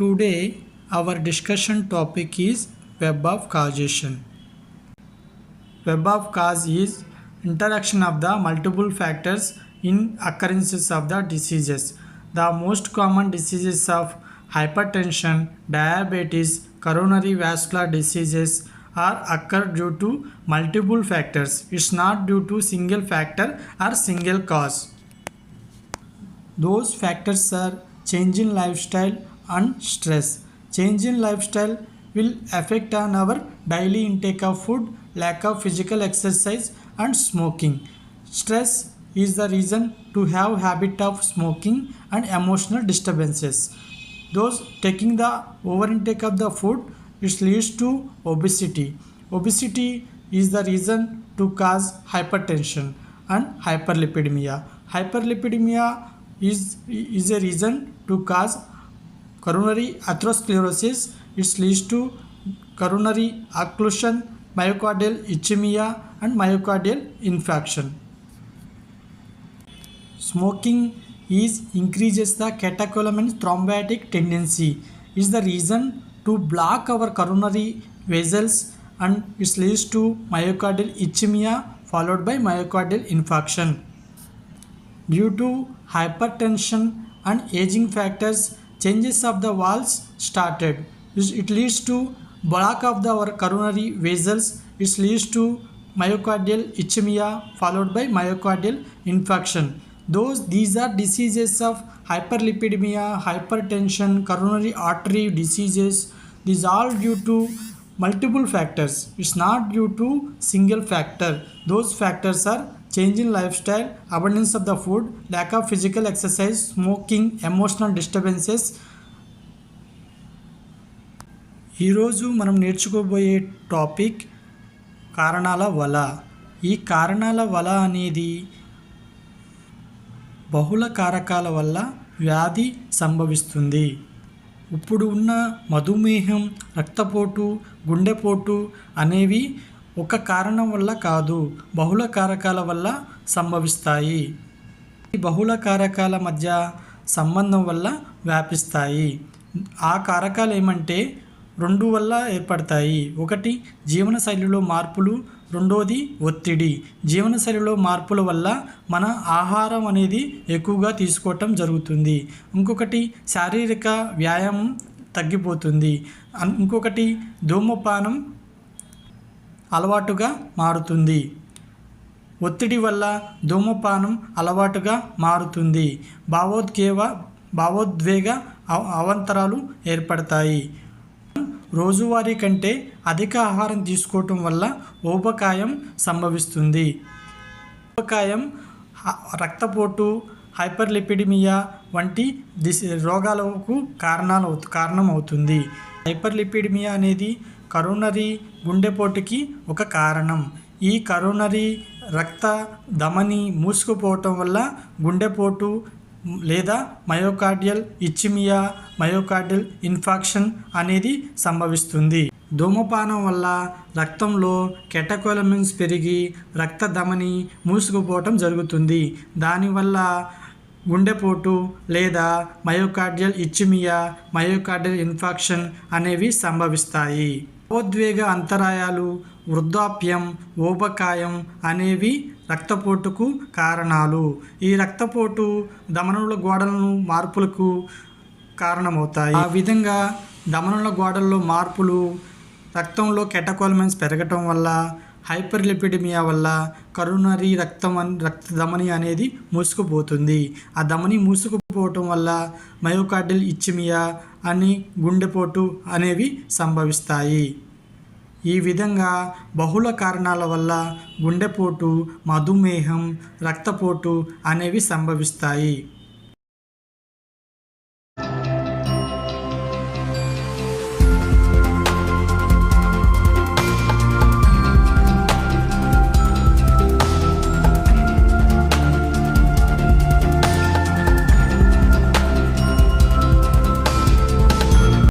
Today, our discussion topic is web of causation. Web of cause is interaction of the multiple factors in occurrences of the diseases. The most common diseases of hypertension, diabetes, coronary vascular diseases are occur due to multiple factors. It's not due to single factor or single cause. Those factors are change in lifestyle and stress. Change in lifestyle will affect on our daily intake of food, lack of physical exercise and smoking. Stress is the reason to have habit of smoking and emotional disturbances. Those taking the over intake of the food, it leads to obesity. Obesity is the reason to cause hypertension and hyperlipidemia. Hyperlipidemia is a reason to cause coronary atherosclerosis. It leads to coronary occlusion, myocardial ischemia and myocardial infarction. Smoking increases the catecholamine thrombotic tendency. Is the reason to block our coronary vessels and it leads to myocardial ischemia followed by myocardial infarction. Due to hypertension and aging factors, changes of the walls started. It leads to block of our coronary vessels. It leads to myocardial ischemia followed by myocardial infarction. These are diseases of hyperlipidemia, hypertension, coronary artery diseases. These all due to multiple factors. It's not due to single factor. Those factors are change in lifestyle, abundance of the food, lack of physical exercise, smoking, emotional disturbances. ఈరోజు మనం నేర్చుకోబోయే topic కారణాల వల. ఈ కారణాల వల అనేది బహుళ కారకాల వల్ల వ్యాధి సంభవిస్తుంది. ఇప్పుడు ఉన్న మధుమేహం, రక్తపోటు, గుండెపోటు అనేవి ఒక కారణం వల్ల కాదు, బహుళ కారకాల వల్ల సంభవిస్తాయి. ఈ బహుళ కారకాల మధ్య సంబంధం వల్ల వ్యాపిస్తాయి. ఆ కారకాలు ఏమంటే రెండు వల్ల ఏర్పడతాయి. ఒకటి జీవనశైలిలో మార్పులు, రెండోది ఒత్తిడి. జీవనశైలిలో మార్పుల వల్ల మన ఆహారం అనేది ఎక్కువగా తీసుకోవటం జరుగుతుంది. ఇంకొకటి శారీరక వ్యాయామం తగ్గిపోతుంది. ఇంకొకటి ధూమపానం అలవాటుగా మారుతుంది. ఒత్తిడి వల్ల ధూమపానం అలవాటుగా మారుతుంది. భావోద్వేగ అవాంతరాలు ఏర్పడతాయి. రోజువారీ కంటే అధిక ఆహారం తీసుకోవటం వల్ల ఊబకాయం సంభవిస్తుంది. ఊబకాయం రక్తపోటు, హైపర్లిపిడిమియా వంటి రోగాలకు కారణం అవుతుంది. హైపర్లిపిడిమియా అనేది కరోనరీ గుండెపోటుకి ఒక కారణం. ఈ కరోనరీ రక్త ధమని మూసుకుపోవటం వల్ల గుండెపోటు లేదా మయోకార్డియల్ ఇచ్ఛిమియా, మయోకార్డియల్ ఇన్ఫాక్షన్ అనేది సంభవిస్తుంది. ధూమపానం వల్ల రక్తంలో కెటకోలమిన్స్ పెరిగి రక్త ధమని మూసుకుపోవటం జరుగుతుంది. దానివల్ల గుండెపోటు లేదా మయోకార్డియల్ ఇచ్ఛిమియా, మయోకార్డియల్ ఇన్ఫాక్షన్ అనేవి సంభవిస్తాయి. భావోద్వేగ అంతరాయాలు, వృద్ధాప్యం, ఊబకాయం అనేవి రక్తపోటుకు కారణాలు. ఈ రక్తపోటు ధమనుల గోడలను మార్పులకు కారణమవుతాయి. ఆ విధంగా ధమనుల గోడల్లో మార్పులు, రక్తంలో కెటకోలమైన్స్ పెరగటం వల్ల, హైపర్లిపిడిమియా వల్ల కరోనరీ రక్త ధమని అనేది మూసుకుపోతుంది. ఆ ధమని మూసుకుపోవటం వల్ల మయోకార్డియల్ ఇచ్ఛిమియా అని గుండెపోటు అనేవి సంభవిస్తాయి. ఈ విధంగా బహుళ కారణాల వల్ల గుండెపోటు, మధుమేహం, రక్తపోటు అనేవి సంభవిస్తాయి.